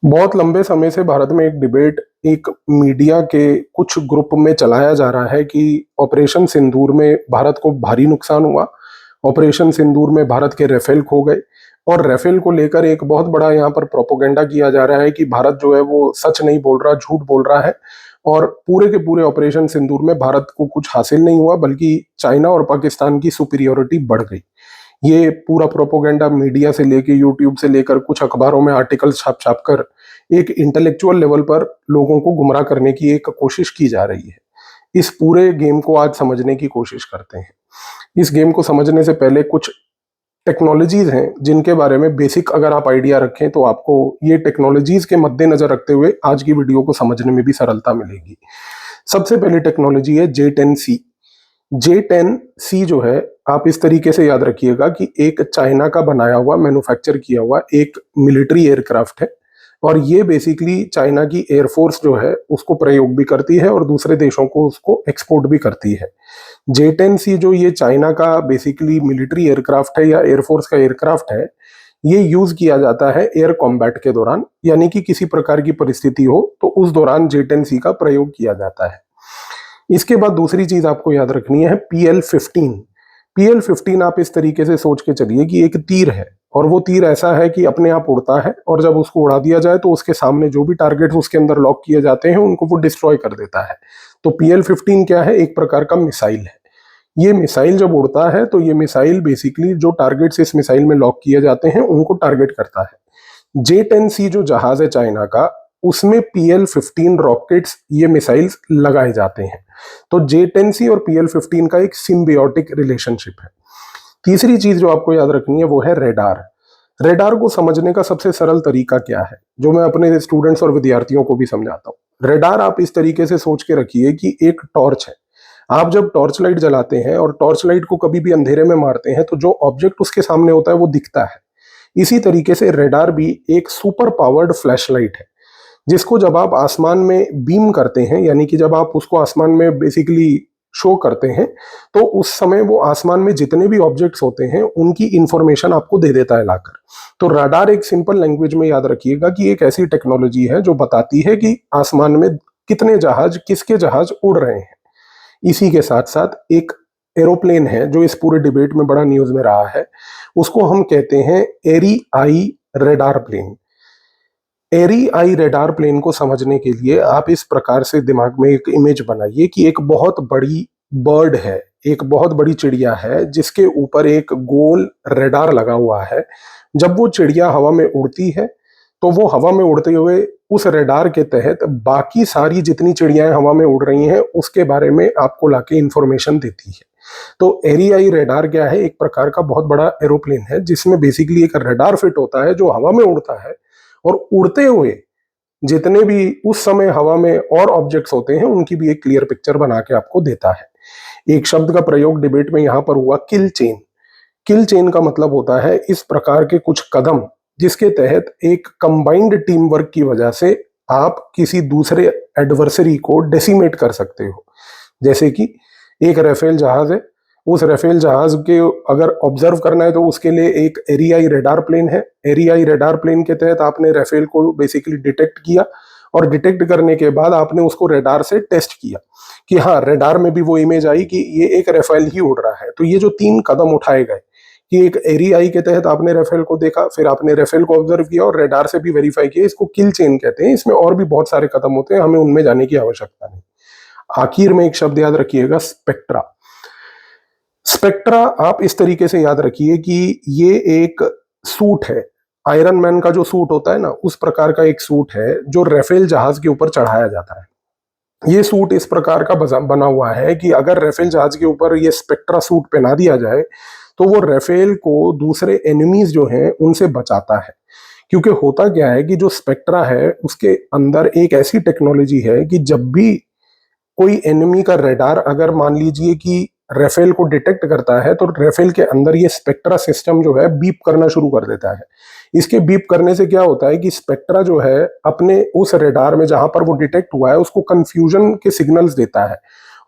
बहुत लंबे समय से भारत में एक डिबेट एक मीडिया के कुछ ग्रुप में चलाया जा रहा है कि ऑपरेशन सिंदूर में भारत को भारी नुकसान हुआ। ऑपरेशन सिंदूर में भारत के राफेल खो गए और राफेल को लेकर एक बहुत बड़ा यहाँ पर प्रोपोगंडा किया जा रहा है कि भारत जो है वो सच नहीं बोल रहा, झूठ बोल रहा है। और पूरे के पूरे ऑपरेशन सिंदूर में भारत को कुछ हासिल नहीं हुआ, बल्कि चाइना और पाकिस्तान की सुपीरियोरिटी बढ़ गई। ये पूरा प्रोपोगंडा मीडिया से लेके यूट्यूब से लेकर कुछ अखबारों में आर्टिकल छाप छाप कर एक इंटेलेक्चुअल लेवल पर लोगों को गुमराह करने की एक कोशिश की जा रही है। इस पूरे गेम को आज समझने की कोशिश करते हैं। इस गेम को समझने से पहले कुछ टेक्नोलॉजीज हैं जिनके बारे में बेसिक अगर आप आइडिया रखें तो आपको ये टेक्नोलॉजीज के मद्देनजर रखते हुए आज की वीडियो को समझने में भी सरलता मिलेगी। सबसे पहली टेक्नोलॉजी है J10C। J10C जो है, आप इस तरीके से याद रखिएगा कि एक चाइना का बनाया हुआ, मैन्युफैक्चर किया हुआ एक मिलिट्री एयरक्राफ्ट है। और ये बेसिकली चाइना की एयरफोर्स जो है उसको प्रयोग भी करती है और दूसरे देशों को उसको एक्सपोर्ट भी करती है। J10C जो ये चाइना का बेसिकली मिलिट्री एयरक्राफ्ट है या एयरफोर्स का एयरक्राफ्ट है, ये यूज किया जाता है एयर कॉम्बैट के दौरान, यानी कि किसी प्रकार की परिस्थिति हो तो उस दौरान J10C का प्रयोग किया जाता है। इसके बाद दूसरी चीज आपको याद रखनी है PL-15। PL-15 आप इस तरीके से सोच के चलिए कि एक तीर है और वो तीर ऐसा है कि अपने आप उड़ता है और जब उसको उड़ा दिया जाए तो उसके सामने जो भी टारगेट्स उसके अंदर लॉक किए जाते हैं उनको वो डिस्ट्रॉय कर देता है। तो PL-15 क्या है? एक प्रकार का मिसाइल है। ये मिसाइल जब उड़ता है तो ये मिसाइल बेसिकली जो टारगेट्स इस मिसाइल में लॉक किए जाते हैं उनको टारगेट करता है। J10C जो जहाज है चाइना का, उसमें PL-15 रॉकेट्स, ये मिसाइल्स लगाए जाते हैं। तो J10C और PL-15 का एक सिम्बियोटिक रिलेशनशिप है। तीसरी चीज जो आपको याद रखनी है वो है रेडार। रेडार को समझने का सबसे सरल तरीका क्या है, जो मैं अपने स्टूडेंट्स और विद्यार्थियों को भी समझाता हूँ। रेडार आप इस तरीके से सोच के रखिए कि एक टॉर्च है। आप जब टॉर्च लाइट जलाते हैं और टॉर्च लाइट को कभी भी अंधेरे में मारते हैं तो जो ऑब्जेक्ट उसके सामने होता है वो दिखता है। इसी तरीके से रेडार भी एक सुपर पावर्ड फ्लैश लाइट है, जिसको जब आप आसमान में बीम करते हैं, यानी कि जब आप उसको आसमान में बेसिकली शो करते हैं, तो उस समय वो आसमान में जितने भी ऑब्जेक्ट्स होते हैं उनकी इंफॉर्मेशन आपको दे देता है लाकर। तो रडार एक सिंपल लैंग्वेज में याद रखिएगा कि एक ऐसी टेक्नोलॉजी है जो बताती है कि आसमान में कितने जहाज, किसके जहाज उड़ रहे हैं। इसी के साथ साथ एक एरोप्लेन है जो इस पूरे डिबेट में बड़ा न्यूज में रहा है, उसको हम कहते हैं एरी आई रेडार प्लेन। एरी आई रेडार प्लेन को समझने के लिए आप इस प्रकार से दिमाग में एक इमेज बनाइए कि एक बहुत बड़ी बर्ड है, एक बहुत बड़ी चिड़िया है जिसके ऊपर एक गोल रेडार लगा हुआ है। जब वो चिड़िया हवा में उड़ती है तो वो हवा में उड़ते हुए उस रेडार के तहत बाकी सारी जितनी चिड़ियाएं हवा में उड़ रही हैं उसके बारे में आपको लाके इंफॉर्मेशन देती है। तो एरी आई रेडार क्या है? एक प्रकार का बहुत बड़ा एरोप्लेन है जिसमें बेसिकली एक रेडार फिट होता है जो हवा में उड़ता है और उड़ते हुए जितने भी उस समय हवा में और ऑब्जेक्ट्स होते हैं उनकी भी एक क्लियर पिक्चर बना के आपको देता है। एक शब्द का प्रयोग डिबेट में यहां पर हुआ, किल चेन। किल चेन का मतलब होता है इस प्रकार के कुछ कदम जिसके तहत एक कंबाइंड टीम वर्क की वजह से आप किसी दूसरे एडवर्सरी को डेसिमेट कर सकते हो। जैसे कि एक राफेल जहाज है, उस राफेल जहाज के अगर ऑब्जर्व करना है तो उसके लिए एक एरियाई रेडार प्लेन है। एरियाई रेडार प्लेन के तहत आपने राफेल को बेसिकली डिटेक्ट किया और डिटेक्ट करने के बाद आपने उसको रेडार से टेस्ट किया कि हाँ, रेडार में भी वो इमेज आई कि ये एक राफेल ही उड़ रहा है। तो ये जो 3 कदम उठाए गए कि एक एरियाई के तहत आपने राफेल को देखा, फिर आपने राफेल को ऑब्जर्व किया और रेडार से भी वेरीफाई किया, इसको किल चेन कहते हैं। इसमें और भी बहुत सारे कदम होते हैं, हमें उनमें जाने की आवश्यकता नहीं। आखिर में एक शब्द याद रखिएगा, स्पेक्ट्रा। स्पेक्ट्रा आप इस तरीके से याद रखिए कि ये एक सूट है। आयरन मैन का जो सूट होता है ना, उस प्रकार का एक सूट है जो राफेल जहाज के ऊपर चढ़ाया जाता है। ये सूट इस प्रकार का बना हुआ है कि अगर राफेल जहाज के ऊपर ये स्पेक्ट्रा सूट पहना दिया जाए तो वो राफेल को दूसरे एनिमीज जो हैं उनसे बचाता है। क्योंकि होता क्या है कि जो स्पेक्ट्रा है उसके अंदर एक ऐसी टेक्नोलॉजी है कि जब भी कोई एनिमी का रेडार अगर मान लीजिए कि राफेल को डिटेक्ट करता है तो राफेल के अंदर ये स्पेक्ट्रा सिस्टम जो है बीप करना शुरू कर देता है। इसके बीप करने से क्या होता है कि स्पेक्ट्रा जो है अपने उस रेडार में जहां पर वो डिटेक्ट हुआ है उसको कंफ्यूजन के सिग्नल्स देता है।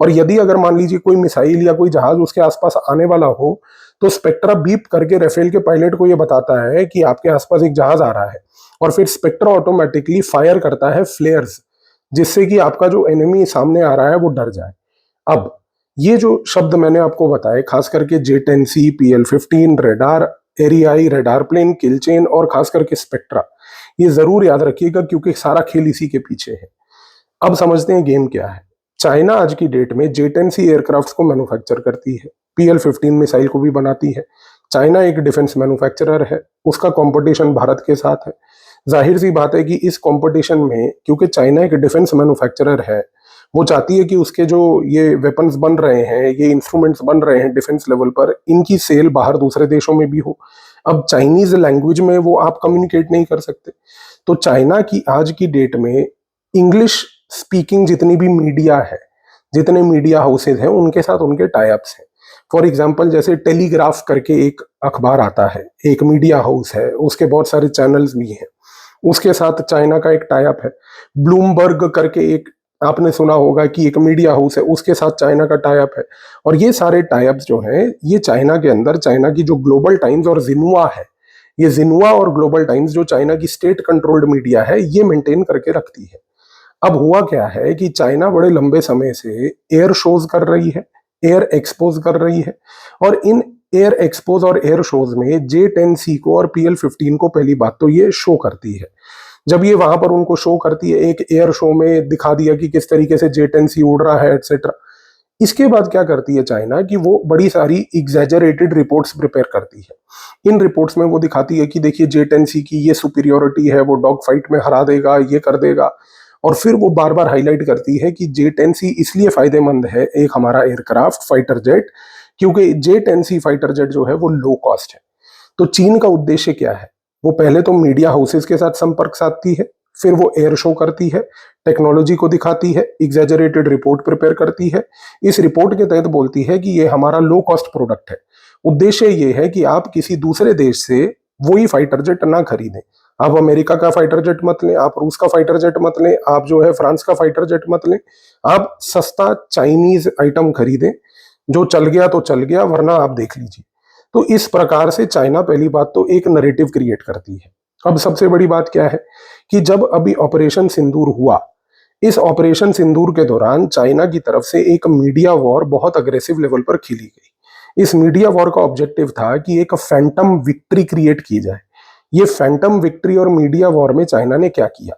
और यदि अगर मान लीजिए कोई मिसाइल या कोई जहाज उसके आसपास आने वाला हो तो स्पेक्ट्रा बीप करके राफेल के पायलट को ये बताता है कि आपके आसपास एक जहाज आ रहा है। और फिर स्पेक्ट्रा ऑटोमेटिकली फायर करता है फ्लेयर्स, जिससे कि आपका जो एनिमी सामने आ रहा है वो डर जाए। अब ये जो शब्द मैंने आपको बताए, खास करके J10C, PL-15, रेडार, एरियाई, रेडार प्लेन, किल चेन और खास करके स्पेक्ट्रा, ये जरूर याद रखिएगा क्योंकि सारा खेल इसी के पीछे है। अब समझते हैं गेम क्या है। चाइना आज की डेट में J10C एयरक्राफ्ट को मैन्युफैक्चर करती है, PL-15 मिसाइल को भी बनाती है। चाइना एक डिफेंस मैन्युफैक्चरर है, उसका कंपटीशन भारत के साथ है। जाहिर सी बात है कि इस कंपटीशन में, क्योंकि चाइना एक डिफेंस मैन्युफैक्चरर है, वो चाहती है कि उसके जो ये वेपन्स बन रहे हैं, ये इंस्ट्रूमेंट्स बन रहे हैं डिफेंस लेवल पर, इनकी सेल बाहर दूसरे देशों में भी हो। अब चाइनीज लैंग्वेज में वो आप कम्युनिकेट नहीं कर सकते, तो चाइना की आज की डेट में इंग्लिश स्पीकिंग जितनी भी मीडिया है, जितने मीडिया हाउसेज हैं, उनके साथ उनके टाई अप्स हैं। फॉर एग्जाम्पल, जैसे टेलीग्राफ करके एक अखबार आता है, एक मीडिया हाउस है, उसके बहुत सारे चैनल्स भी हैं, उसके साथ चाइना का एक टाई अप है। ब्लूमबर्ग करके एक, आपने सुना होगा कि एक मीडिया हाउस है, उसके साथ चाइना का टाई अप है। और ये सारे टाई अप्स जो हैं, ये चाइना के अंदर, चाइना की जो ग्लोबल टाइम्स और जिनुआ है, ये जिनुआ और ग्लोबल टाइम्स जो चाइना की स्टेट कंट्रोल्ड मीडिया है, ये मेंटेन करके रखती है। अब हुआ क्या है कि चाइना बड़े लंबे समय से एयर शोज कर रही है, एयर एक्सपोज कर रही है, और इन एयर एक्सपोज और एयर शोज में J10C को और PL-15 को पहली बात तो ये शो करती है। जब ये वहां पर उनको शो करती है, एक एयर शो में दिखा दिया कि किस तरीके से J10C उड़ रहा है एटसेट्रा। इसके बाद क्या करती है चाइना कि वो बड़ी सारी एग्जैजरेटेड रिपोर्ट्स प्रिपेयर करती है। इन रिपोर्ट्स में वो दिखाती है कि देखिए J10C की ये सुपीरियोरिटी है, वो डॉग फाइट में हरा देगा, ये कर देगा। और फिर वो बार बार हाईलाइट करती है कि J10C इसलिए फायदेमंद है, एक हमारा एयरक्राफ्ट फाइटर जेट, क्योंकि J10C फाइटर जेट जो है वो लो कॉस्ट है। तो चीन का उद्देश्य क्या है? वो पहले तो मीडिया हाउसेस के साथ संपर्क साधती है, फिर वो एयर शो करती है, टेक्नोलॉजी को दिखाती है, एग्जैजरेटेड रिपोर्ट प्रिपेयर करती है। इस रिपोर्ट के तहत बोलती है कि ये हमारा लो कॉस्ट प्रोडक्ट है। उद्देश्य ये है कि आप किसी दूसरे देश से वही फाइटर जेट ना खरीदें। आप अमेरिका का फाइटर जेट मत लें, आप रूस का फाइटर जेट मत लें, आप जो है फ्रांस का फाइटर जेट मत लें। आप सस्ता चाइनीज आइटम खरीदें, जो चल गया तो चल गया, वरना आप देख लीजिए। तो इस प्रकार से चाइना पहली बात तो एक नैरेटिव क्रिएट करती है। अब सबसे बड़ी बात क्या है कि जब अभी ऑपरेशन सिंदूर हुआ, इस ऑपरेशन सिंदूर के दौरान चाइना की तरफ से एक मीडिया वॉर बहुत अग्रेसिव लेवल पर खेली गई। इस मीडिया वॉर का ऑब्जेक्टिव था कि एक फैंटम विक्ट्री क्रिएट की जाए। ये फैंटम विक्ट्री और मीडिया वॉर में चाइना ने क्या किया,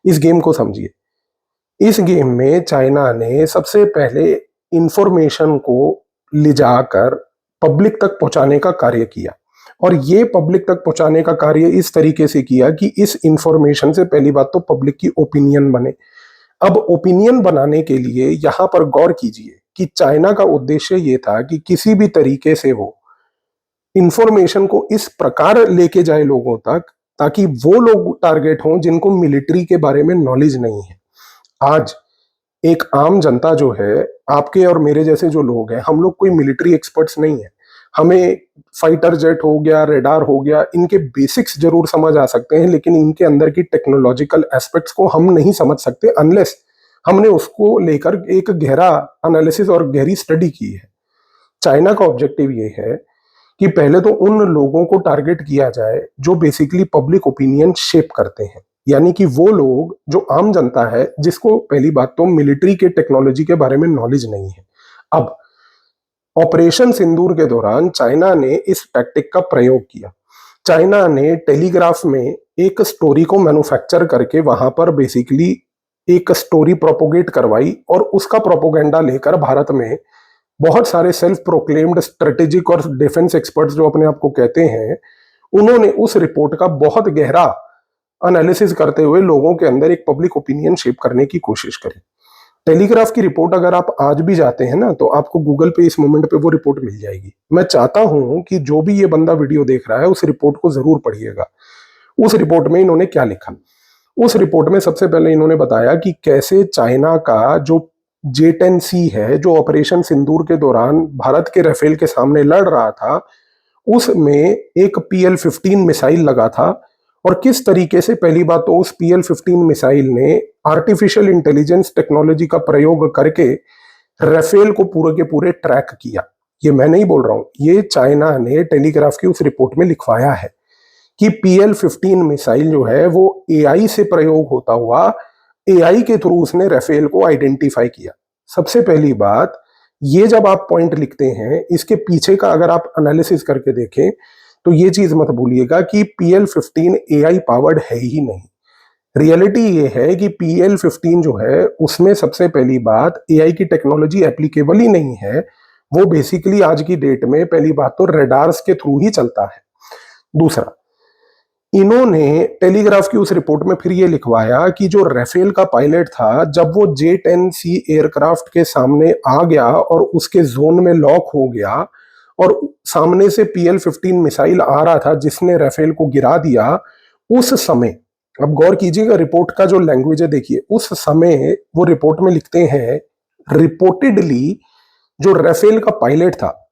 इस गेम को समझिए। इस गेम में चाइना ने सबसे पहले इंफॉर्मेशन को ले जाकर पब्लिक तक पहुंचाने का कार्य किया, और ये पब्लिक तक पहुंचाने का कार्य इस तरीके से किया कि इस इंफॉर्मेशन से पहली बात तो पब्लिक की ओपिनियन बने। अब ओपिनियन बनाने के लिए यहां पर गौर कीजिए कि चाइना का उद्देश्य ये था कि किसी भी तरीके से वो इंफॉर्मेशन को इस प्रकार लेके जाए लोगों तक, ताकि वो लोग टारगेट हों जिनको मिलिट्री के बारे में नॉलेज नहीं है। आज एक आम जनता जो है, आपके और मेरे जैसे जो लोग हैं, हम लोग कोई मिलिट्री एक्सपर्ट्स नहीं है। हमें फाइटर जेट हो गया, रेडार हो गया, इनके बेसिक्स जरूर समझ आ सकते हैं, लेकिन इनके अंदर की टेक्नोलॉजिकल एस्पेक्ट्स को हम नहीं समझ सकते अनलेस हमने उसको लेकर एक गहरा एनालिसिस और गहरी स्टडी की है। चाइना का ऑब्जेक्टिव ये है कि पहले तो उन लोगों को टारगेट किया जाए जो बेसिकली पब्लिक ओपिनियन शेप करते हैं, यानी कि वो लोग जो आम जनता है, जिसको पहली बात तो मिलिट्री के टेक्नोलॉजी के बारे में नॉलेज नहीं है। अब ऑपरेशन सिंदूर के दौरान चाइना ने इस टैक्टिक का प्रयोग किया। चाइना ने टेलीग्राफ में एक स्टोरी को मैन्युफैक्चर करके वहां पर बेसिकली एक स्टोरी प्रोपोगेट करवाई, और उसका प्रोपोगेंडा लेकर भारत में बहुत सारे सेल्फ प्रोक्लेम्ड स्ट्रेटेजिक और डिफेंस एक्सपर्ट्स जो अपने आप को कहते हैं, उन्होंने उस रिपोर्ट का बहुत गहरा एनालिसिस करते हुए लोगों के अंदर एक पब्लिक ओपिनियन शेप करने की कोशिश करी। टेलीग्राफ की रिपोर्ट अगर आप आज भी जाते हैं ना, तो आपको गूगल पे इस मोमेंट पे वो रिपोर्ट मिल जाएगी। मैं चाहता हूं कि जो भी ये बंदा वीडियो देख रहा है, उस रिपोर्ट को जरूर पढ़िएगा। उस रिपोर्ट में इन्होंने क्या लिखा? उस रिपोर्ट में सबसे पहले इन्होंने बताया कि कैसे चाइना का जो J10C है, जो ऑपरेशन सिंदूर के दौरान भारत के राफेल के सामने लड़ रहा था, उसमें एक PL-15 मिसाइल लगा था। और किस तरीके से, पहली बात तो उस PL-15 मिसाइल ने आर्टिफिशियल इंटेलिजेंस टेक्नोलॉजी का प्रयोग करके राफेल को पूरे के पूरे ट्रैक किया। ये मैं नहीं बोल रहा हूं, ये चाइना ने टेलीग्राफ की उस रिपोर्ट में लिखवाया है कि PL-15 मिसाइल जो है वो AI से प्रयोग होता हुआ AI के थ्रू उसने राफेल को आइडेंटिफाई किया। सबसे पहली बात, ये जब आप पॉइंट लिखते हैं, इसके पीछे का अगर आप एनालिसिस करके देखें तो ये चीज मत भूलिएगा कि PL-15 AI पावर्ड है ही नहीं। रियलिटी ये है कि PL-15 जो है उसमें सबसे पहली बात AI की टेक्नोलॉजी एप्लीकेबल ही नहीं है। वो बेसिकली आज की डेट में पहली बात तो रेडार्स के थ्रू ही चलता है। दूसरा, इन्होंने टेलीग्राफ की उस रिपोर्ट में फिर ये लिखवाया कि जो राफेल का पायलट था, जब वो J-10C एयरक्राफ्ट के सामने आ गया और उसके जोन में लॉक हो गया और सामने से PL-15 मिसाइल आ रहा था जिसने राफेल को गिरा दिया, उस समय, अब गौर कीजिएगा रिपोर्ट का जो लैंग्वेज है, देखिए उस समय वो रिपोर्ट में लिखते हैं, रिपोर्टेडली जो राफेल का पायलट था,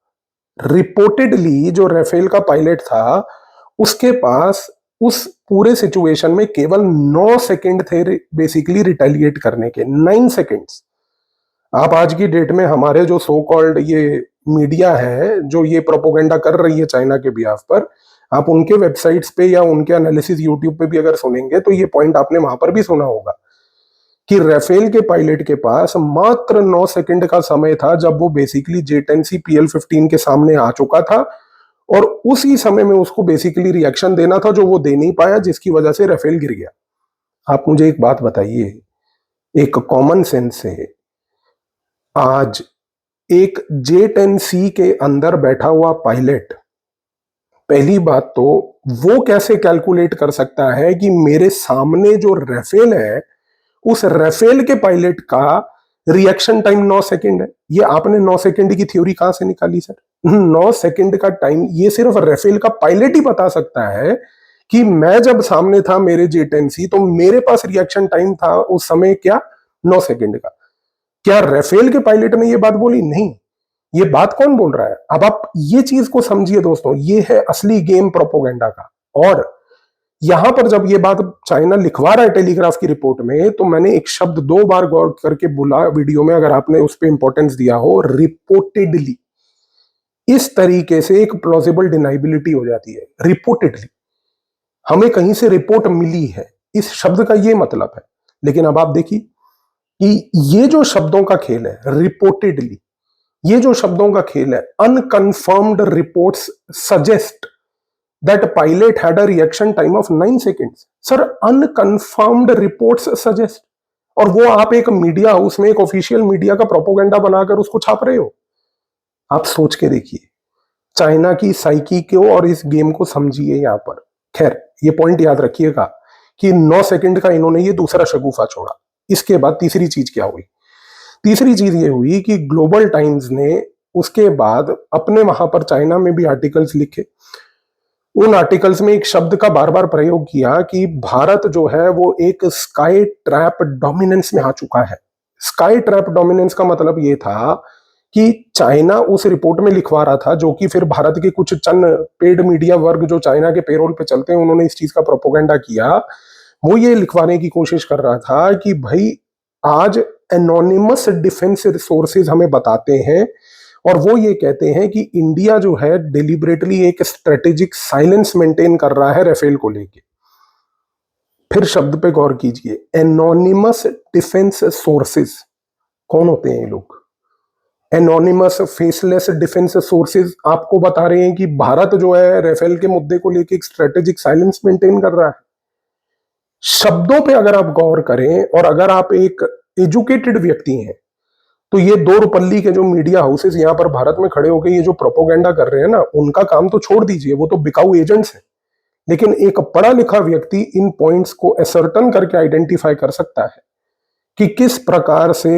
रिपोर्टेडली जो राफेल का पायलट था, उसके पास उस पूरे सिचुएशन में केवल 9 सेकंड थे बेसिकली रिटेलिएट करने के, 9 सेकंड्स। आप आज की डेट में हमारे जो सो कॉल्ड ये मीडिया है जो ये प्रोपोगेंडा कर रही है चाइना के बिहाफ पर, आप उनके वेबसाइट्स पे या उनके एनालिसिस यूट्यूब पे भी अगर सुनेंगे तो ये पॉइंट आपने वहां पर भी सुना होगा कि राफेल के पायलट के पास मात्र 9 सेकंड का समय था जब वो बेसिकली J-10C PL-15 के सामने आ चुका था और उसी समय में उसको बेसिकली रिएक्शन देना था जो वो दे नहीं पाया, जिसकी वजह से राफेल गिर गया। आप मुझे एक बात बताइए, एक कॉमन सेंस से, आज एक J-10C के अंदर बैठा हुआ पायलट, पहली बात तो वो कैसे कैलकुलेट कर सकता है कि मेरे सामने जो राफेल है उस राफेल के पायलट का रिएक्शन टाइम 9 सेकंड है। ये आपने 9 सेकंड की थ्योरी कहां से निकाली सर? 9 सेकंड का टाइम ये सिर्फ राफेल का पायलट ही बता सकता है कि मैं जब सामने था मेरे J-10C तो मेरे पास रिएक्शन टाइम था उस समय क्या, 9 सेकंड का। क्या राफेल के पायलट ने ये बात बोली? नहीं। ये बात कौन बोल रहा है? अब आप ये चीज को समझिए दोस्तों, ये है असली गेम प्रोपोगेंडा का। और यहां पर जब ये बात चाइना लिखवा रहा है टेलीग्राफ की रिपोर्ट में, तो मैंने एक शब्द 2 बार गौर करके बोला वीडियो में, अगर आपने उस पर इंपॉर्टेंस दिया हो, रिपोर्टेडली। इस तरीके से एक प्लॉजिबल डिनाइबिलिटी हो जाती है, रिपोर्टेडली। हमें कहीं से रिपोर्ट मिली है, इस शब्द का ये मतलब है। लेकिन अब आप देखिए कि ये जो शब्दों का खेल है, रिपोर्टेडली, ये जो शब्दों का खेल है, unconfirmed reports suggest that pilot had a reaction time of 9 seconds. Sir, unconfirmed reports suggest, और वो आप एक मीडिया हाउस में, एक ऑफिशियल मीडिया का प्रोपोगेंडा बनाकर उसको छाप रहे हो। आप सोच के देखिए, चाइना की साइकी को और इस गेम को समझिए यहां पर। खैर, ये पॉइंट याद रखिएगा कि 9 सेकंड का इन्होंने ये दूसरा शगुफा छोड़ा। इसके बाद तीसरी चीज क्या हुई? तीसरी चीज ये हुई कि ग्लोबल टाइम्स ने उसके बाद अपने वहां पर चाइना में भी आर्टिकल्स लिखे। उन आर्टिकल्स में एक शब्द का बार बार प्रयोग किया कि भारत जो है वो एक स्काई ट्रैप डोमिनेंस में आ चुका है। स्काई ट्रैप डोमिनेंस का मतलब ये था कि चाइना उस रिपोर्ट में लिखवा रहा था, जो कि फिर भारत के कुछ चंद पेड मीडिया वर्ग जो चाइना के पेरोल पे चलते हैं उन्होंने इस चीज का प्रोपोगेंडा किया। वो ये लिखवाने की कोशिश कर रहा था कि भाई आज एनोनिमस डिफेंस सोर्सेज हमें बताते हैं और वो ये कहते हैं कि इंडिया जो है डिलिबरेटली एक स्ट्रेटेजिक साइलेंस मेंटेन कर रहा है राफेल को लेके। फिर शब्द पे गौर कीजिए, एनोनिमस डिफेंस सोर्सेज। कौन होते हैं ये लोग? एनोनिमस फेसलेस डिफेंस सोर्सेज आपको बता रहे हैं कि भारत जो है राफेल के मुद्दे को लेके एक स्ट्रेटेजिक साइलेंस मेंटेन कर रहा है। शब्दों पे अगर आप गौर करें और अगर आप एक एजुकेटेड व्यक्ति हैं तो ये 2 रुपल्ली के जो मीडिया हाउसेस यहां पर भारत में खड़े होकर ये जो प्रोपोगेंडा कर रहे हैं ना, उनका काम तो छोड़ दीजिए, वो तो बिकाऊ एजेंट्स हैं। लेकिन एक पढ़ा लिखा व्यक्ति इन पॉइंट्स को असर्टन करके आइडेंटिफाई कर सकता है कि किस प्रकार से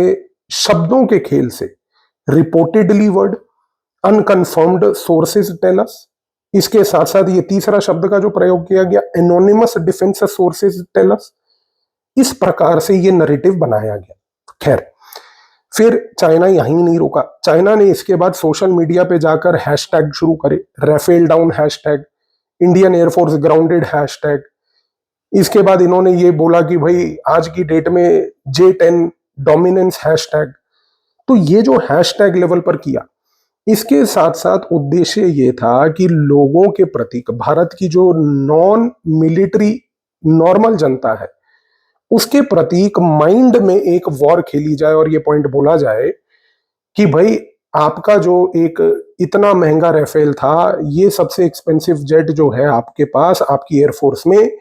शब्दों के खेल से reportedly word, unconfirmed sources tell us, इसके साथ साथ ये तीसरा शब्द का जो प्रयोग किया गया anonymous defence sources tell us, इस प्रकार से ये नरेटिव बनाया गया। खैर, फिर चाइना यहीं नहीं रुका। चाइना ने इसके बाद सोशल मीडिया पे जाकर हैशटैग शुरू करे, Rafale down hashtag, Indian air force grounded hashtag. इसके बाद इन्होंने ये बोला कि भाई आज की डेट में J-10 डोमिनेंस हैशटैग। तो ये जो हैशटैग लेवल पर किया, इसके साथ साथ उद्देश्य ये था कि लोगों के प्रति, भारत की जो नॉन मिलिट्री नॉर्मल जनता है उसके प्रतीक माइंड में एक वॉर खेली जाए और ये पॉइंट बोला जाए कि भाई आपका जो एक इतना महंगा राफेल था, ये सबसे एक्सपेंसिव जेट जो है आपके पास आपकी एयरफोर्स में,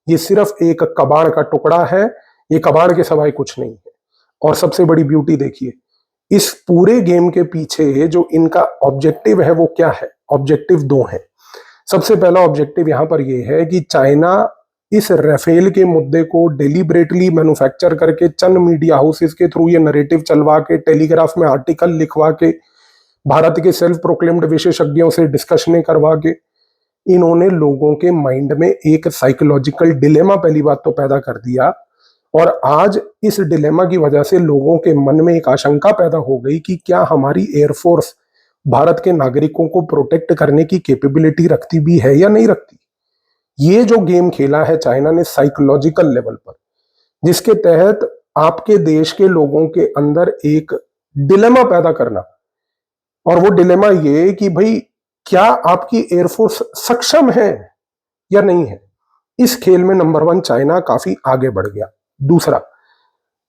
ये सिर्फ एक कबाड़ का टुकड़ा है, ये कबाड़ के सिवाय कुछ नहीं है। और सबसे बड़ी ब्यूटी देखिए, इस पूरे गेम के पीछे जो इनका ऑब्जेक्टिव है वो क्या है? ऑब्जेक्टिव दो है। सबसे पहला ऑब्जेक्टिव यहां पर ये है कि चाइना इस राफेल के मुद्दे को डेलिबरेटली मैन्युफैक्चर करके चंद मीडिया हाउसेस के थ्रू ये नरेटिव चलवा के, टेलीग्राफ में आर्टिकल लिखवा के, भारत के सेल्फ प्रोक्लेम्ड विशेषज्ञों से डिस्कशनें करवा के, इन्होंने लोगों के माइंड में एक साइकोलॉजिकल डिलेमा पहली बात तो पैदा कर दिया। और आज इस डिलेमा की वजह से लोगों के मन में एक आशंका पैदा हो गई कि क्या हमारी एयरफोर्स भारत के नागरिकों को प्रोटेक्ट करने की कैपेबिलिटी रखती भी है या नहीं रखती। ये जो गेम खेला है चाइना ने साइकोलॉजिकल लेवल पर, जिसके तहत आपके देश के लोगों के अंदर एक डिलेमा पैदा करना, और वो डिलेमा ये कि भाई क्या आपकी एयरफोर्स सक्षम है या नहीं है। इस खेल में नंबर वन चाइना काफी आगे बढ़ गया। दूसरा,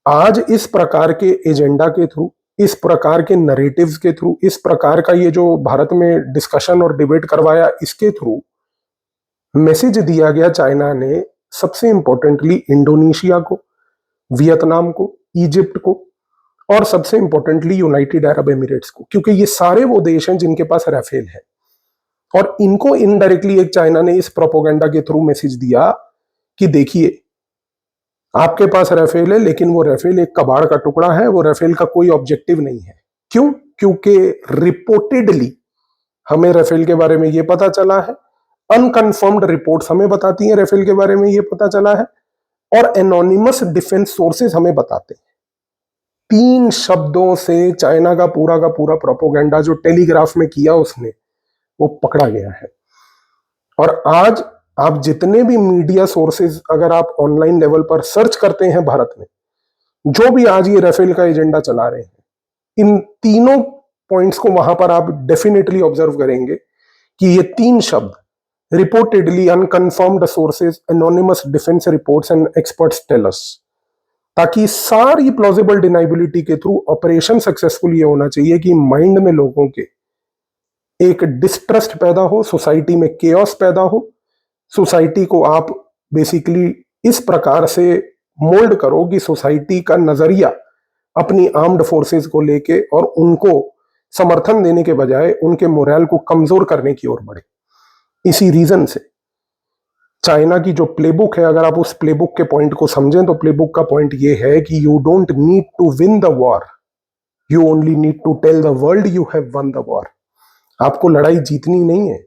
आज इस प्रकार के एजेंडा के थ्रू, इस प्रकार के नरेटिव्स के थ्रू, इस प्रकार का ये जो भारत में डिस्कशन और डिबेट करवाया, इसके थ्रू मैसेज दिया गया चाइना ने सबसे इंपॉर्टेंटली इंडोनेशिया को, वियतनाम को, इजिप्ट को, और सबसे इंपॉर्टेंटली यूनाइटेड अरब एमिरेट्स को, क्योंकि ये सारे वो देश हैं जिनके पास राफेल है। और इनको इनडायरेक्टली एक चाइना ने इस प्रोपोगेंडा के थ्रू मैसेज दिया कि देखिए आपके पास राफेल है, लेकिन वो राफेल एक कबाड़ का टुकड़ा है, वो राफेल का कोई ऑब्जेक्टिव नहीं है। क्यों? क्योंकि रिपोर्टेडली हमें राफेल के बारे में ये पता चला है, अनकन्फर्म्ड रिपोर्ट्स हमें बताती हैं राफेल के बारे में ये पता चला है, और एनोनिमस डिफेंस सोर्सेज हमें बताते हैं। तीन शब्दों से चाइना का पूरा प्रोपोगेंडा जो टेलीग्राफ में किया उसने, वो पकड़ा गया है। और आज आप जितने भी मीडिया सोर्सेज अगर आप ऑनलाइन लेवल पर सर्च करते हैं भारत में, जो भी आज ये राफेल का एजेंडा चला रहे हैं, इन तीनों पॉइंट्स को वहां पर आप डेफिनेटली ऑब्जर्व करेंगे कि ये तीन शब्द reportedly, unconfirmed sources, anonymous defence reports and experts tell us, ताकि सारी प्लॉजिबल डिनाइबिलिटी के थ्रू ऑपरेशन सक्सेसफुल ये होना चाहिए कि माइंड में लोगों के एक डिस्ट्रस्ट पैदा हो, सोसाइटी में केओस पैदा हो, सोसाइटी को आप बेसिकली इस प्रकार से मोल्ड करो कि सोसाइटी का नजरिया अपनी आर्म्ड फोर्सेस को लेके और उनको समर्थन देने के बजाय उनके मोरल को कमजोर करने की ओर बढ़े। इसी रीजन से चाइना की जो प्लेबुक है, अगर आप उस प्लेबुक के पॉइंट को समझें तो प्लेबुक का पॉइंट ये है कि you don't need to win the war, you only need to tell the world you have won the war. आपको लड़ाई जीतनी नहीं है,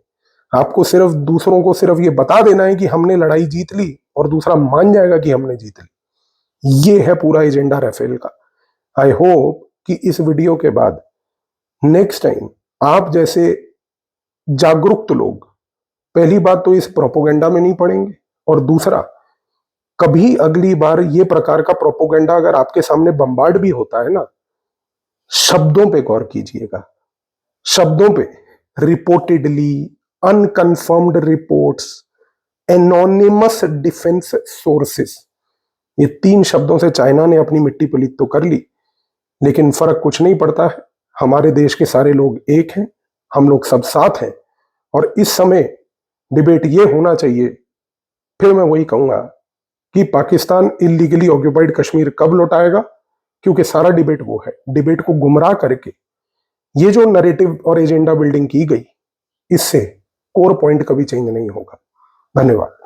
आपको सिर्फ दूसरों को सिर्फ ये बता देना है कि हमने लड़ाई जीत ली, और दूसरा मान जाएगा कि हमने जीत ली। ये है पूरा एजेंडा राफेल का। आई होप कि इस वीडियो के बाद नेक्स्ट टाइम आप जैसे जागरूक लोग पहली बात तो इस प्रोपोगेंडा में नहीं पड़ेंगे, और दूसरा कभी अगली बार ये प्रकार का प्रोपोगेंडा अगर आपके सामने बम्बार्ड भी होता है ना, शब्दों पे गौर कीजिएगा, शब्दों पे, reportedly, unconfirmed reports, anonymous defence sources, ये तीन शब्दों से चाइना ने अपनी मिट्टी पलीत तो कर ली, लेकिन फर्क कुछ नहीं पड़ता है। हमारे देश के सारे लोग एक हैं, हम लोग सब साथ हैं, और इस समय डिबेट ये होना चाहिए, फिर मैं वही कहूंगा कि पाकिस्तान इलीगली ऑक्यूपाइड कश्मीर कब लौटाएगा, क्योंकि सारा डिबेट वो है। डिबेट को गुमराह करके ये जो नैरेटिव और एजेंडा बिल्डिंग की गई, इससे कोर पॉइंट कभी चेंज नहीं होगा। धन्यवाद।